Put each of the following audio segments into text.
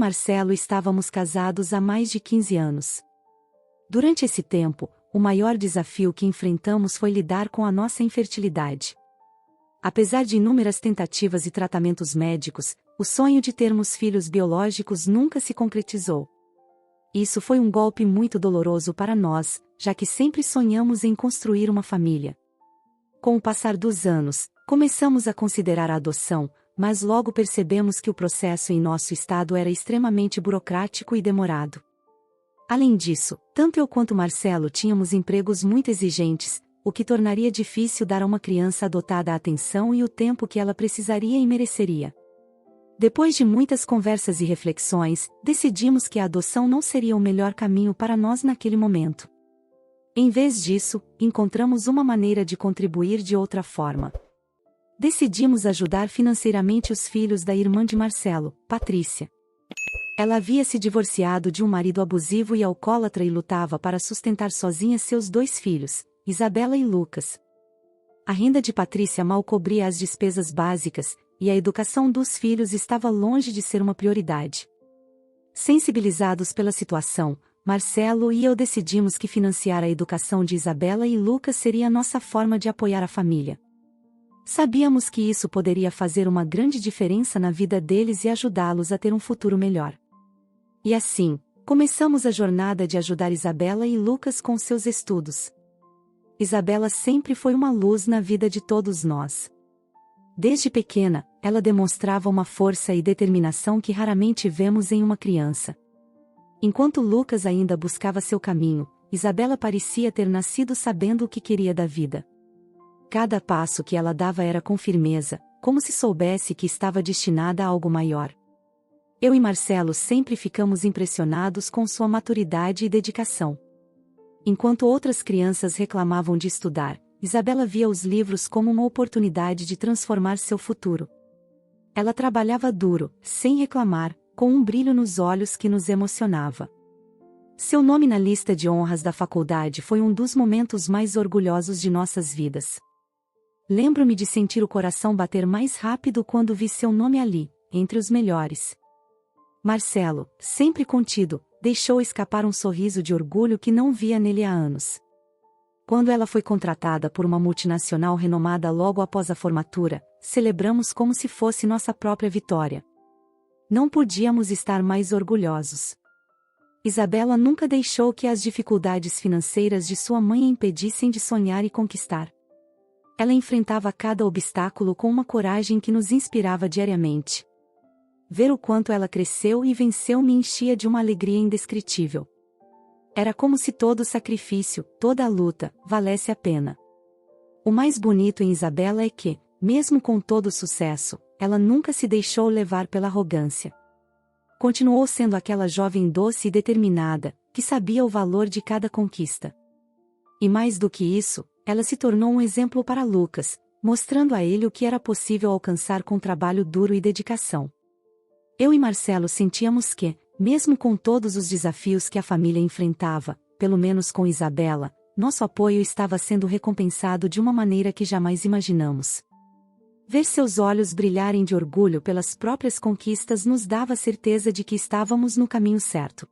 Marcelo estávamos casados há mais de 15 anos. Durante esse tempo, o maior desafio que enfrentamos foi lidar com a nossa infertilidade. Apesar de inúmeras tentativas e tratamentos médicos, o sonho de termos filhos biológicos nunca se concretizou. Isso foi um golpe muito doloroso para nós, já que sempre sonhamos em construir uma família. Com o passar dos anos, começamos a considerar a adoção, mas logo percebemos que o processo em nosso estado era extremamente burocrático e demorado. Além disso, tanto eu quanto Marcelo tínhamos empregos muito exigentes, o que tornaria difícil dar a uma criança adotada a atenção e o tempo que ela precisaria e mereceria. Depois de muitas conversas e reflexões, decidimos que a adoção não seria o melhor caminho para nós naquele momento. Em vez disso, encontramos uma maneira de contribuir de outra forma. Decidimos ajudar financeiramente os filhos da irmã de Marcelo, Patrícia. Ela havia se divorciado de um marido abusivo e alcoólatra e lutava para sustentar sozinha seus 2 filhos, Isabela e Lucas. A renda de Patrícia mal cobria as despesas básicas, e a educação dos filhos estava longe de ser uma prioridade. Sensibilizados pela situação, Marcelo e eu decidimos que financiar a educação de Isabela e Lucas seria a nossa forma de apoiar a família. Sabíamos que isso poderia fazer uma grande diferença na vida deles e ajudá-los a ter um futuro melhor. E assim, começamos a jornada de ajudar Isabela e Lucas com seus estudos. Isabela sempre foi uma luz na vida de todos nós. Desde pequena, ela demonstrava uma força e determinação que raramente vemos em uma criança. Enquanto Lucas ainda buscava seu caminho, Isabela parecia ter nascido sabendo o que queria da vida. Cada passo que ela dava era com firmeza, como se soubesse que estava destinada a algo maior. Eu e Marcelo sempre ficamos impressionados com sua maturidade e dedicação. Enquanto outras crianças reclamavam de estudar, Isabela via os livros como uma oportunidade de transformar seu futuro. Ela trabalhava duro, sem reclamar, com um brilho nos olhos que nos emocionava. Seu nome na lista de honras da faculdade foi um dos momentos mais orgulhosos de nossas vidas. Lembro-me de sentir o coração bater mais rápido quando vi seu nome ali, entre os melhores. Marcelo, sempre contido, deixou escapar um sorriso de orgulho que não via nele há anos. Quando ela foi contratada por uma multinacional renomada logo após a formatura, celebramos como se fosse nossa própria vitória. Não podíamos estar mais orgulhosos. Isabela nunca deixou que as dificuldades financeiras de sua mãe a impedissem de sonhar e conquistar. Ela enfrentava cada obstáculo com uma coragem que nos inspirava diariamente. Ver o quanto ela cresceu e venceu me enchia de uma alegria indescritível. Era como se todo sacrifício, toda a luta, valesse a pena. O mais bonito em Isabela é que, mesmo com todo o sucesso, ela nunca se deixou levar pela arrogância. Continuou sendo aquela jovem doce e determinada, que sabia o valor de cada conquista. E mais do que isso, ela se tornou um exemplo para Lucas, mostrando a ele o que era possível alcançar com trabalho duro e dedicação. Eu e Marcelo sentíamos que, mesmo com todos os desafios que a família enfrentava, pelo menos com Isabela, nosso apoio estava sendo recompensado de uma maneira que jamais imaginamos. Ver seus olhos brilharem de orgulho pelas próprias conquistas nos dava certeza de que estávamos no caminho certo.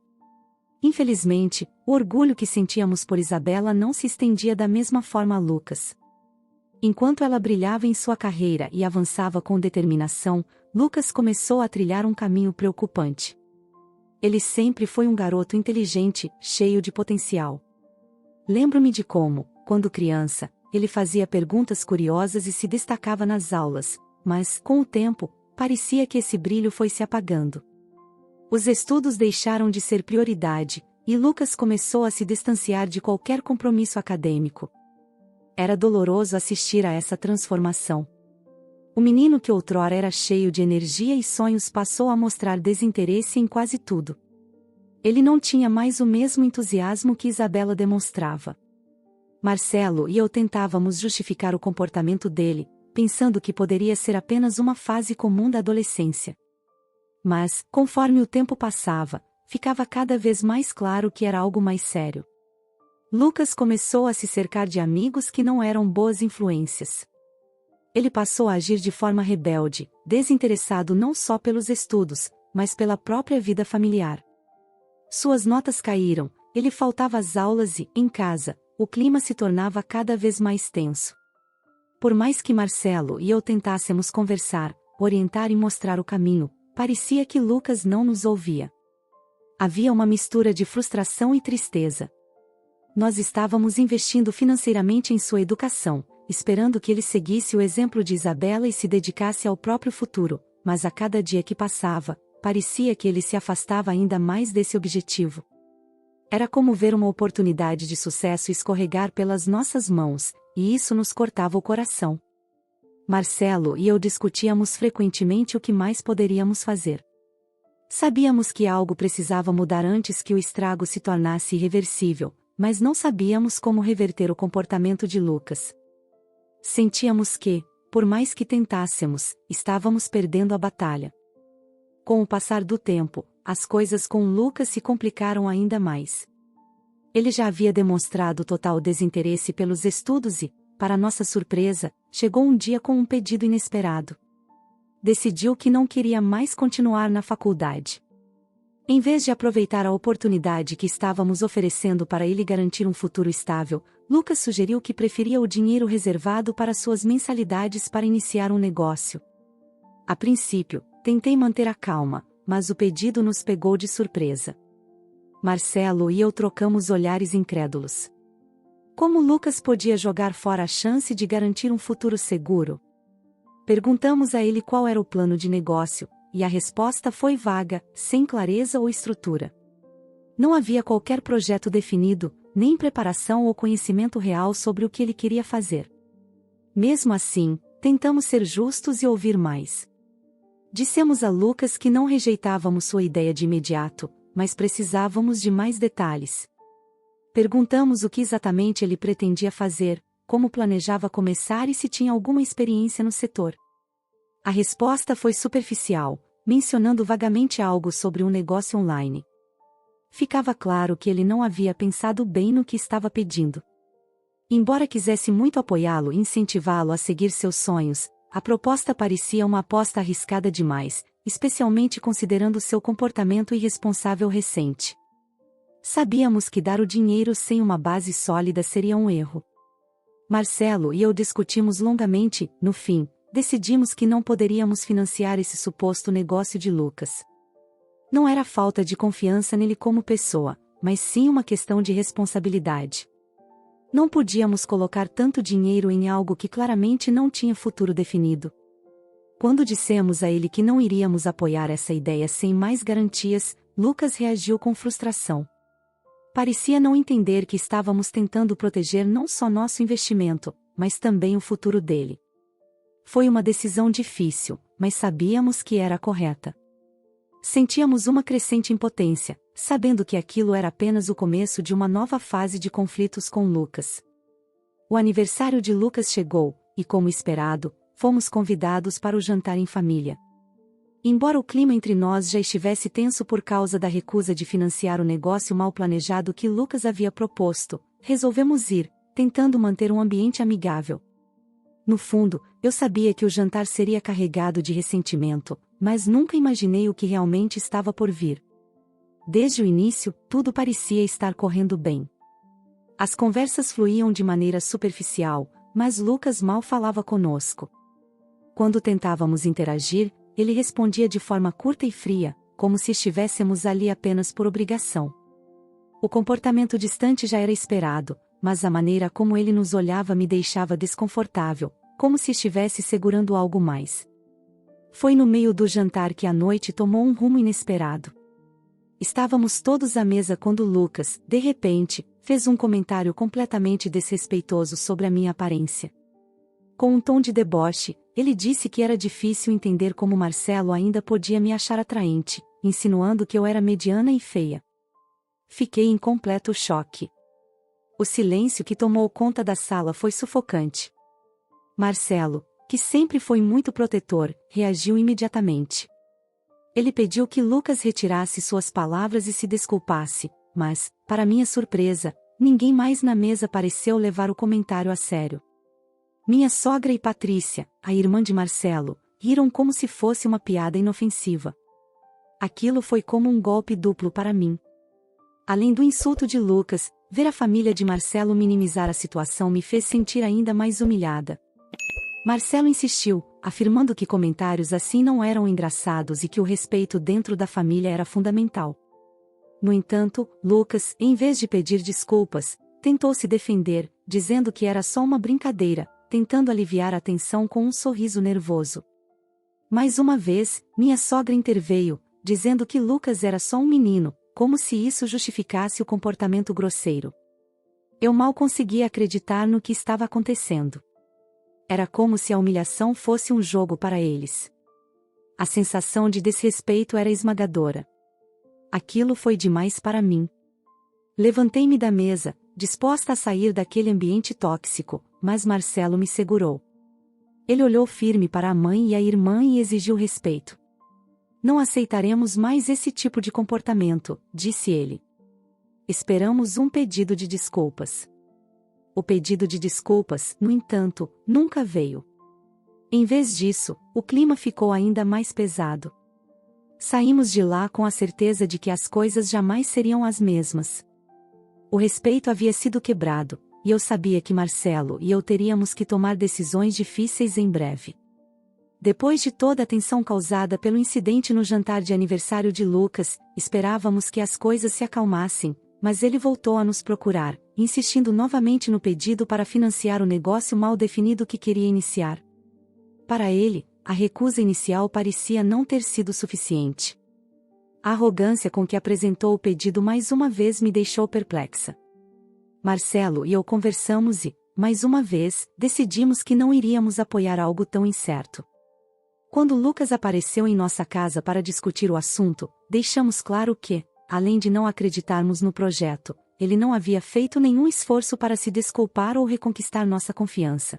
Infelizmente, o orgulho que sentíamos por Isabela não se estendia da mesma forma a Lucas. Enquanto ela brilhava em sua carreira e avançava com determinação, Lucas começou a trilhar um caminho preocupante. Ele sempre foi um garoto inteligente, cheio de potencial. Lembro-me de como, quando criança, ele fazia perguntas curiosas e se destacava nas aulas, mas, com o tempo, parecia que esse brilho foi se apagando. Os estudos deixaram de ser prioridade, e Lucas começou a se distanciar de qualquer compromisso acadêmico. Era doloroso assistir a essa transformação. O menino que outrora era cheio de energia e sonhos passou a mostrar desinteresse em quase tudo. Ele não tinha mais o mesmo entusiasmo que Isabela demonstrava. Marcelo e eu tentávamos justificar o comportamento dele, pensando que poderia ser apenas uma fase comum da adolescência. Mas, conforme o tempo passava, ficava cada vez mais claro que era algo mais sério. Lucas começou a se cercar de amigos que não eram boas influências. Ele passou a agir de forma rebelde, desinteressado não só pelos estudos, mas pela própria vida familiar. Suas notas caíram, ele faltava às aulas e, em casa, o clima se tornava cada vez mais tenso. Por mais que Marcelo e eu tentássemos conversar, orientar e mostrar o caminho, parecia que Lucas não nos ouvia. Havia uma mistura de frustração e tristeza. Nós estávamos investindo financeiramente em sua educação, esperando que ele seguisse o exemplo de Isabela e se dedicasse ao próprio futuro, mas a cada dia que passava, parecia que ele se afastava ainda mais desse objetivo. Era como ver uma oportunidade de sucesso escorregar pelas nossas mãos, e isso nos cortava o coração. Marcelo e eu discutíamos frequentemente o que mais poderíamos fazer. Sabíamos que algo precisava mudar antes que o estrago se tornasse irreversível, mas não sabíamos como reverter o comportamento de Lucas. Sentíamos que, por mais que tentássemos, estávamos perdendo a batalha. Com o passar do tempo, as coisas com Lucas se complicaram ainda mais. Ele já havia demonstrado total desinteresse pelos estudos e, para nossa surpresa, chegou um dia com um pedido inesperado. Decidiu que não queria mais continuar na faculdade. Em vez de aproveitar a oportunidade que estávamos oferecendo para ele garantir um futuro estável, Lucas sugeriu que preferia o dinheiro reservado para suas mensalidades para iniciar um negócio. A princípio, tentei manter a calma, mas o pedido nos pegou de surpresa. Marcelo e eu trocamos olhares incrédulos. Como Lucas podia jogar fora a chance de garantir um futuro seguro? Perguntamos a ele qual era o plano de negócio, e a resposta foi vaga, sem clareza ou estrutura. Não havia qualquer projeto definido, nem preparação ou conhecimento real sobre o que ele queria fazer. Mesmo assim, tentamos ser justos e ouvir mais. Dissemos a Lucas que não rejeitávamos sua ideia de imediato, mas precisávamos de mais detalhes. Perguntamos o que exatamente ele pretendia fazer, como planejava começar e se tinha alguma experiência no setor. A resposta foi superficial, mencionando vagamente algo sobre um negócio online. Ficava claro que ele não havia pensado bem no que estava pedindo. Embora quisesse muito apoiá-lo e incentivá-lo a seguir seus sonhos, a proposta parecia uma aposta arriscada demais, especialmente considerando seu comportamento irresponsável recente. Sabíamos que dar o dinheiro sem uma base sólida seria um erro. Marcelo e eu discutimos longamente, no fim, decidimos que não poderíamos financiar esse suposto negócio de Lucas. Não era falta de confiança nele como pessoa, mas sim uma questão de responsabilidade. Não podíamos colocar tanto dinheiro em algo que claramente não tinha futuro definido. Quando dissemos a ele que não iríamos apoiar essa ideia sem mais garantias, Lucas reagiu com frustração. Parecia não entender que estávamos tentando proteger não só nosso investimento, mas também o futuro dele. Foi uma decisão difícil, mas sabíamos que era a correta. Sentíamos uma crescente impotência, sabendo que aquilo era apenas o começo de uma nova fase de conflitos com Lucas. O aniversário de Lucas chegou, e como esperado, fomos convidados para o jantar em família. Embora o clima entre nós já estivesse tenso por causa da recusa de financiar o negócio mal planejado que Lucas havia proposto, resolvemos ir, tentando manter um ambiente amigável. No fundo, eu sabia que o jantar seria carregado de ressentimento, mas nunca imaginei o que realmente estava por vir. Desde o início, tudo parecia estar correndo bem. As conversas fluíam de maneira superficial, mas Lucas mal falava conosco. Quando tentávamos interagir, ele respondia de forma curta e fria, como se estivéssemos ali apenas por obrigação. O comportamento distante já era esperado, mas a maneira como ele nos olhava me deixava desconfortável, como se estivesse segurando algo mais. Foi no meio do jantar que a noite tomou um rumo inesperado. Estávamos todos à mesa quando Lucas, de repente, fez um comentário completamente desrespeitoso sobre a minha aparência. Com um tom de deboche, ele disse que era difícil entender como Marcelo ainda podia me achar atraente, insinuando que eu era mediana e feia. Fiquei em completo choque. O silêncio que tomou conta da sala foi sufocante. Marcelo, que sempre foi muito protetor, reagiu imediatamente. Ele pediu que Lucas retirasse suas palavras e se desculpasse, mas, para minha surpresa, ninguém mais na mesa pareceu levar o comentário a sério. Minha sogra e Patrícia, a irmã de Marcelo, riram como se fosse uma piada inofensiva. Aquilo foi como um golpe duplo para mim. Além do insulto de Lucas, ver a família de Marcelo minimizar a situação me fez sentir ainda mais humilhada. Marcelo insistiu, afirmando que comentários assim não eram engraçados e que o respeito dentro da família era fundamental. No entanto, Lucas, em vez de pedir desculpas, tentou se defender, dizendo que era só uma brincadeira, tentando aliviar a tensão com um sorriso nervoso. Mais uma vez, minha sogra interveio, dizendo que Lucas era só um menino, como se isso justificasse o comportamento grosseiro. Eu mal conseguia acreditar no que estava acontecendo. Era como se a humilhação fosse um jogo para eles. A sensação de desrespeito era esmagadora. Aquilo foi demais para mim. Levantei-me da mesa, disposta a sair daquele ambiente tóxico, mas Marcelo me segurou. Ele olhou firme para a mãe e a irmã e exigiu respeito. Não aceitaremos mais esse tipo de comportamento, disse ele. Esperamos um pedido de desculpas. O pedido de desculpas, no entanto, nunca veio. Em vez disso, o clima ficou ainda mais pesado. Saímos de lá com a certeza de que as coisas jamais seriam as mesmas. O respeito havia sido quebrado, e eu sabia que Marcelo e eu teríamos que tomar decisões difíceis em breve. Depois de toda a tensão causada pelo incidente no jantar de aniversário de Lucas, esperávamos que as coisas se acalmassem, mas ele voltou a nos procurar, insistindo novamente no pedido para financiar o negócio mal definido que queria iniciar. Para ele, a recusa inicial parecia não ter sido suficiente. A arrogância com que apresentou o pedido mais uma vez me deixou perplexa. Marcelo e eu conversamos e, mais uma vez, decidimos que não iríamos apoiar algo tão incerto. Quando Lucas apareceu em nossa casa para discutir o assunto, deixamos claro que, além de não acreditarmos no projeto, ele não havia feito nenhum esforço para se desculpar ou reconquistar nossa confiança.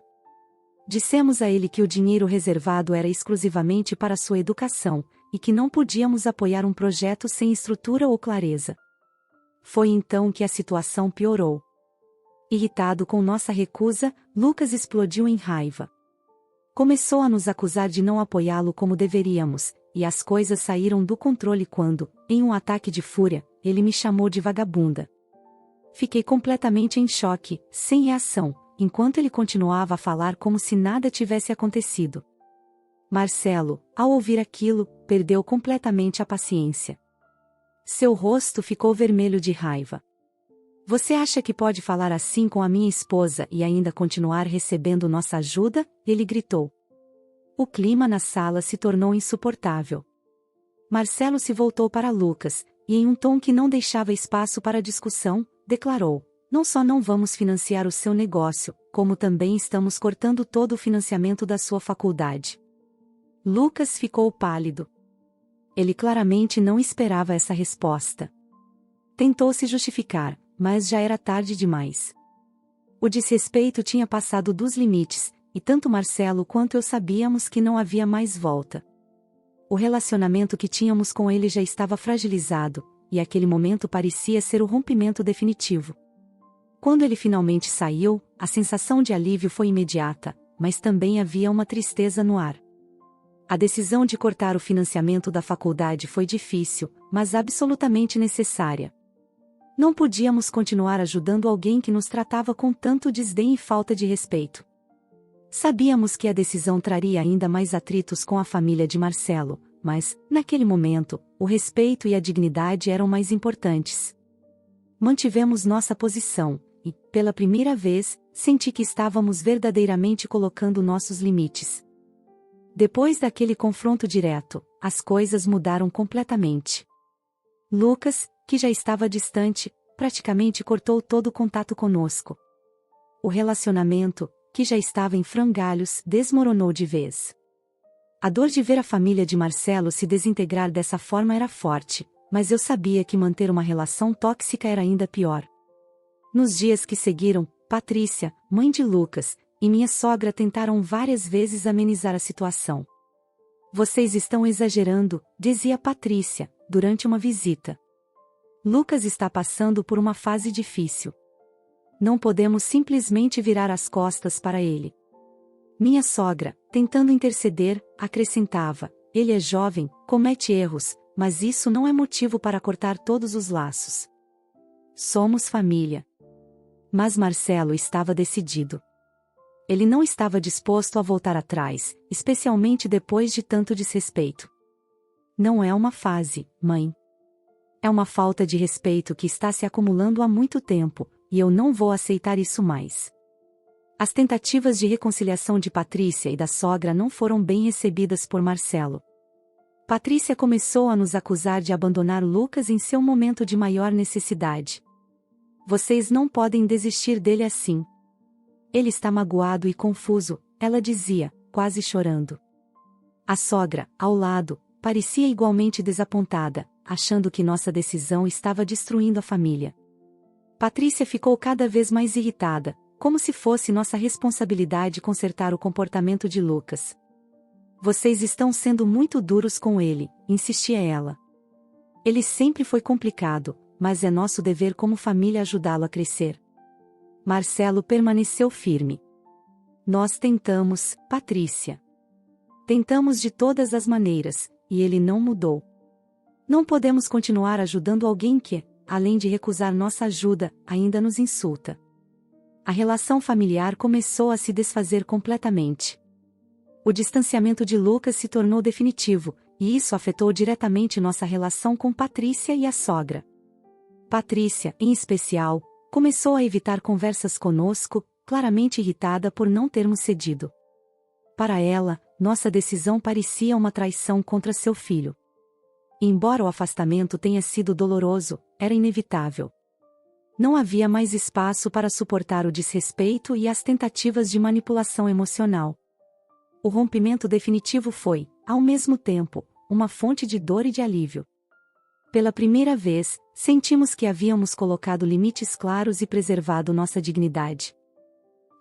Dissemos a ele que o dinheiro reservado era exclusivamente para sua educação, e que não podíamos apoiar um projeto sem estrutura ou clareza. Foi então que a situação piorou. Irritado com nossa recusa, Lucas explodiu em raiva. Começou a nos acusar de não apoiá-lo como deveríamos, e as coisas saíram do controle quando, em um ataque de fúria, ele me chamou de vagabunda. Fiquei completamente em choque, sem reação, enquanto ele continuava a falar como se nada tivesse acontecido. Marcelo, ao ouvir aquilo, perdeu completamente a paciência. Seu rosto ficou vermelho de raiva. Você acha que pode falar assim com a minha esposa e ainda continuar recebendo nossa ajuda? Ele gritou. O clima na sala se tornou insuportável. Marcelo se voltou para Lucas, e em um tom que não deixava espaço para discussão, declarou: não só não vamos financiar o seu negócio, como também estamos cortando todo o financiamento da sua faculdade. Lucas ficou pálido. Ele claramente não esperava essa resposta. Tentou se justificar, mas já era tarde demais. O desrespeito tinha passado dos limites, e tanto Marcelo quanto eu sabíamos que não havia mais volta. O relacionamento que tínhamos com ele já estava fragilizado, e aquele momento parecia ser o rompimento definitivo. Quando ele finalmente saiu, a sensação de alívio foi imediata, mas também havia uma tristeza no ar. A decisão de cortar o financiamento da faculdade foi difícil, mas absolutamente necessária. Não podíamos continuar ajudando alguém que nos tratava com tanto desdém e falta de respeito. Sabíamos que a decisão traria ainda mais atritos com a família de Marcelo, mas, naquele momento, o respeito e a dignidade eram mais importantes. Mantivemos nossa posição, e, pela primeira vez, senti que estávamos verdadeiramente colocando nossos limites. Depois daquele confronto direto, as coisas mudaram completamente. Lucas, que já estava distante, praticamente cortou todo o contato conosco. O relacionamento, que já estava em frangalhos, desmoronou de vez. A dor de ver a família de Marcelo se desintegrar dessa forma era forte, mas eu sabia que manter uma relação tóxica era ainda pior. Nos dias que seguiram, Patrícia, mãe de Lucas, e minha sogra tentaram várias vezes amenizar a situação. Vocês estão exagerando, dizia Patrícia, durante uma visita. Lucas está passando por uma fase difícil. Não podemos simplesmente virar as costas para ele. Minha sogra, tentando interceder, acrescentava: ele é jovem, comete erros, mas isso não é motivo para cortar todos os laços. Somos família. Mas Marcelo estava decidido. Ele não estava disposto a voltar atrás, especialmente depois de tanto desrespeito. Não é uma fase, mãe. É uma falta de respeito que está se acumulando há muito tempo, e eu não vou aceitar isso mais. As tentativas de reconciliação de Patrícia e da sogra não foram bem recebidas por Marcelo. Patrícia começou a nos acusar de abandonar Lucas em seu momento de maior necessidade. Vocês não podem desistir dele assim. Ele está magoado e confuso, ela dizia, quase chorando. A sogra, ao lado, parecia igualmente desapontada, achando que nossa decisão estava destruindo a família. Patrícia ficou cada vez mais irritada, como se fosse nossa responsabilidade consertar o comportamento de Lucas. Vocês estão sendo muito duros com ele, insistia ela. Ele sempre foi complicado, mas é nosso dever como família ajudá-lo a crescer. Marcelo permaneceu firme. Nós tentamos, Patrícia. Tentamos de todas as maneiras, e ele não mudou. Não podemos continuar ajudando alguém que, além de recusar nossa ajuda, ainda nos insulta. A relação familiar começou a se desfazer completamente. O distanciamento de Lucas se tornou definitivo, e isso afetou diretamente nossa relação com Patrícia e a sogra. Patrícia, em especial, começou a evitar conversas conosco, claramente irritada por não termos cedido. Para ela, nossa decisão parecia uma traição contra seu filho. Embora o afastamento tenha sido doloroso, era inevitável. Não havia mais espaço para suportar o desrespeito e as tentativas de manipulação emocional. O rompimento definitivo foi, ao mesmo tempo, uma fonte de dor e de alívio. Pela primeira vez, sentimos que havíamos colocado limites claros e preservado nossa dignidade.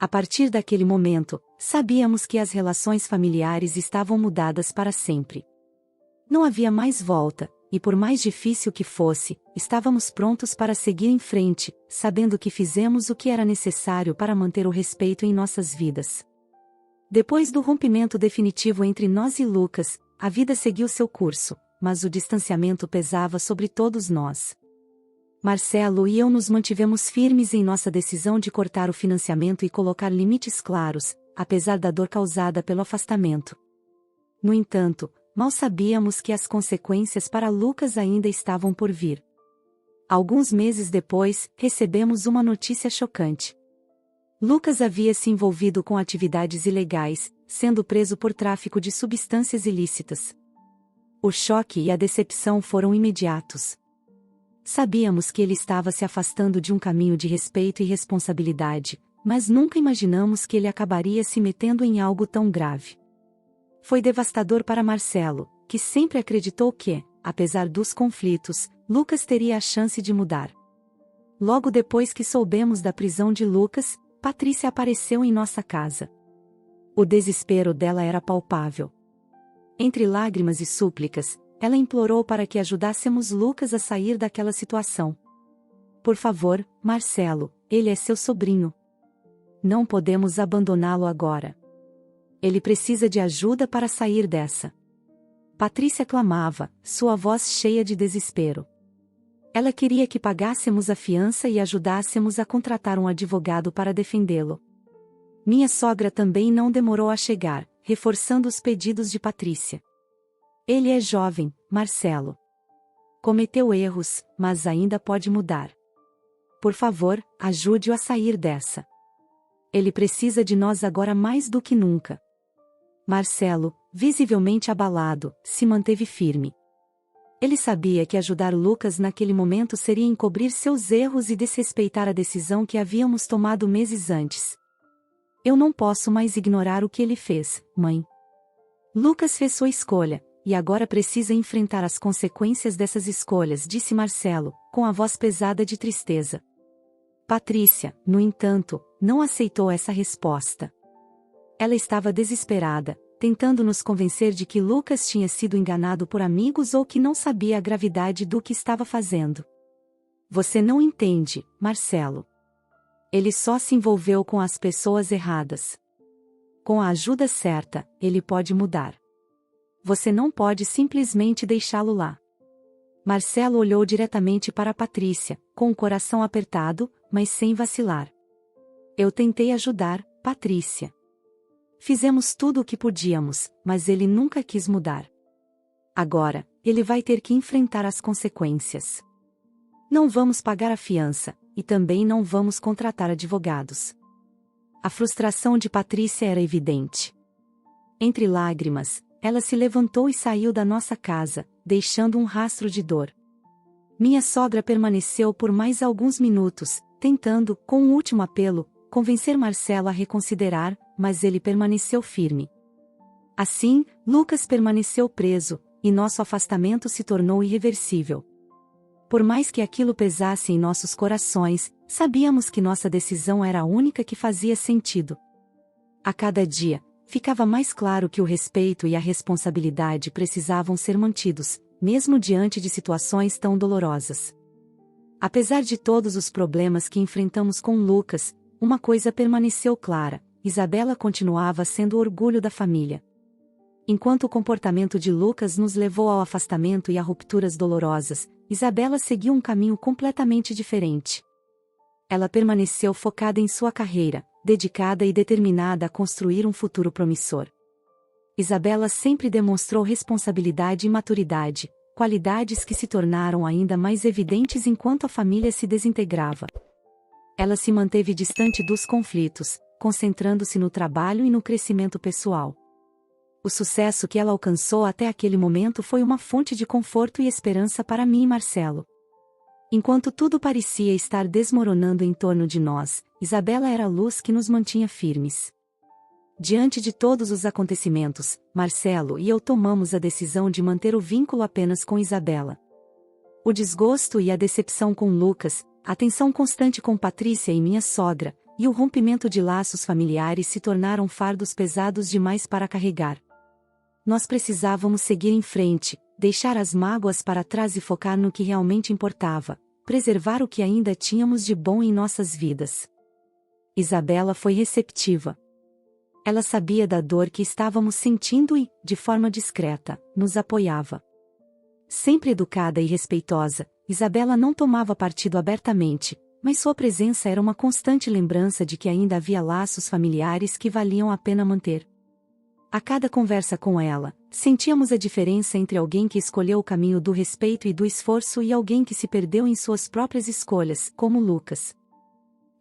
A partir daquele momento, sabíamos que as relações familiares estavam mudadas para sempre. Não havia mais volta, e por mais difícil que fosse, estávamos prontos para seguir em frente, sabendo que fizemos o que era necessário para manter o respeito em nossas vidas. Depois do rompimento definitivo entre nós e Lucas, a vida seguiu seu curso, mas o distanciamento pesava sobre todos nós. Marcelo e eu nos mantivemos firmes em nossa decisão de cortar o financiamento e colocar limites claros, apesar da dor causada pelo afastamento. No entanto, mal sabíamos que as consequências para Lucas ainda estavam por vir. Alguns meses depois, recebemos uma notícia chocante. Lucas havia se envolvido com atividades ilegais, sendo preso por tráfico de substâncias ilícitas. O choque e a decepção foram imediatos. Sabíamos que ele estava se afastando de um caminho de respeito e responsabilidade, mas nunca imaginamos que ele acabaria se metendo em algo tão grave. Foi devastador para Marcelo, que sempre acreditou que, apesar dos conflitos, Lucas teria a chance de mudar. Logo depois que soubemos da prisão de Lucas, Patrícia apareceu em nossa casa. O desespero dela era palpável. Entre lágrimas e súplicas, ela implorou para que ajudássemos Lucas a sair daquela situação. Por favor, Marcelo, ele é seu sobrinho. Não podemos abandoná-lo agora. Ele precisa de ajuda para sair dessa. Patrícia clamava, sua voz cheia de desespero. Ela queria que pagássemos a fiança e ajudássemos a contratar um advogado para defendê-lo. Minha sogra também não demorou a chegar, reforçando os pedidos de Patrícia. Ele é jovem, Marcelo. Cometeu erros, mas ainda pode mudar. Por favor, ajude-o a sair dessa. Ele precisa de nós agora mais do que nunca. Marcelo, visivelmente abalado, se manteve firme. Ele sabia que ajudar Lucas naquele momento seria encobrir seus erros e desrespeitar a decisão que havíamos tomado meses antes. Eu não posso mais ignorar o que ele fez, mãe. Lucas fez sua escolha, e agora precisa enfrentar as consequências dessas escolhas, disse Marcelo, com a voz pesada de tristeza. Patrícia, no entanto, não aceitou essa resposta. Ela estava desesperada, tentando nos convencer de que Lucas tinha sido enganado por amigos ou que não sabia a gravidade do que estava fazendo. Você não entende, Marcelo. Ele só se envolveu com as pessoas erradas. Com a ajuda certa, ele pode mudar. Você não pode simplesmente deixá-lo lá. Marcelo olhou diretamente para Patrícia, com o coração apertado, mas sem vacilar. Eu tentei ajudar, Patrícia. Fizemos tudo o que podíamos, mas ele nunca quis mudar. Agora, ele vai ter que enfrentar as consequências. Não vamos pagar a fiança, e também não vamos contratar advogados. A frustração de Patrícia era evidente. Entre lágrimas, ela se levantou e saiu da nossa casa, deixando um rastro de dor. Minha sogra permaneceu por mais alguns minutos, tentando, com um último apelo, convencer Marcelo a reconsiderar, mas ele permaneceu firme. Assim, Lucas permaneceu preso, e nosso afastamento se tornou irreversível. Por mais que aquilo pesasse em nossos corações, sabíamos que nossa decisão era a única que fazia sentido. A cada dia, ficava mais claro que o respeito e a responsabilidade precisavam ser mantidos, mesmo diante de situações tão dolorosas. Apesar de todos os problemas que enfrentamos com Lucas, uma coisa permaneceu clara: Isabela continuava sendo o orgulho da família. Enquanto o comportamento de Lucas nos levou ao afastamento e a rupturas dolorosas, Isabela seguiu um caminho completamente diferente. Ela permaneceu focada em sua carreira, dedicada e determinada a construir um futuro promissor. Isabela sempre demonstrou responsabilidade e maturidade, qualidades que se tornaram ainda mais evidentes enquanto a família se desintegrava. Ela se manteve distante dos conflitos, concentrando-se no trabalho e no crescimento pessoal. O sucesso que ela alcançou até aquele momento foi uma fonte de conforto e esperança para mim e Marcelo. Enquanto tudo parecia estar desmoronando em torno de nós, Isabela era a luz que nos mantinha firmes. Diante de todos os acontecimentos, Marcelo e eu tomamos a decisão de manter o vínculo apenas com Isabela. O desgosto e a decepção com Lucas, a tensão constante com Patrícia e minha sogra, e o rompimento de laços familiares se tornaram fardos pesados demais para carregar. Nós precisávamos seguir em frente, deixar as mágoas para trás e focar no que realmente importava, preservar o que ainda tínhamos de bom em nossas vidas. Isabela foi receptiva. Ela sabia da dor que estávamos sentindo e, de forma discreta, nos apoiava. Sempre educada e respeitosa, Isabela não tomava partido abertamente, mas sua presença era uma constante lembrança de que ainda havia laços familiares que valiam a pena manter. A cada conversa com ela, sentíamos a diferença entre alguém que escolheu o caminho do respeito e do esforço e alguém que se perdeu em suas próprias escolhas, como Lucas.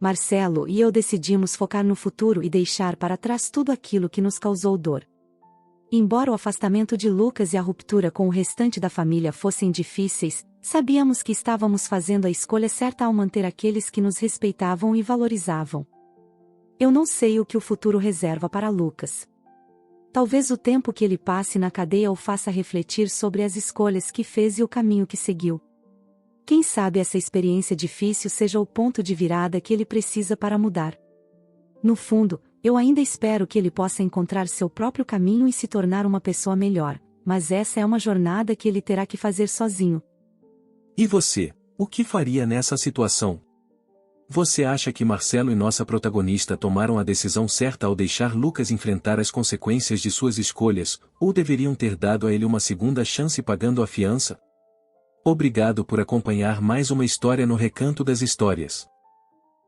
Marcelo e eu decidimos focar no futuro e deixar para trás tudo aquilo que nos causou dor. Embora o afastamento de Lucas e a ruptura com o restante da família fossem difíceis, sabíamos que estávamos fazendo a escolha certa ao manter aqueles que nos respeitavam e valorizavam. Eu não sei o que o futuro reserva para Lucas. Talvez o tempo que ele passe na cadeia o faça refletir sobre as escolhas que fez e o caminho que seguiu. Quem sabe essa experiência difícil seja o ponto de virada que ele precisa para mudar. No fundo, eu ainda espero que ele possa encontrar seu próprio caminho e se tornar uma pessoa melhor, mas essa é uma jornada que ele terá que fazer sozinho. E você, o que faria nessa situação? Você acha que Marcelo e nossa protagonista tomaram a decisão certa ao deixar Lucas enfrentar as consequências de suas escolhas, ou deveriam ter dado a ele uma segunda chance pagando a fiança? Obrigado por acompanhar mais uma história no Recanto das Histórias.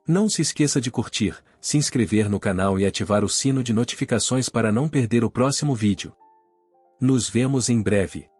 Não se esqueça de curtir, se inscrever no canal e ativar o sino de notificações para não perder o próximo vídeo. Nos vemos em breve.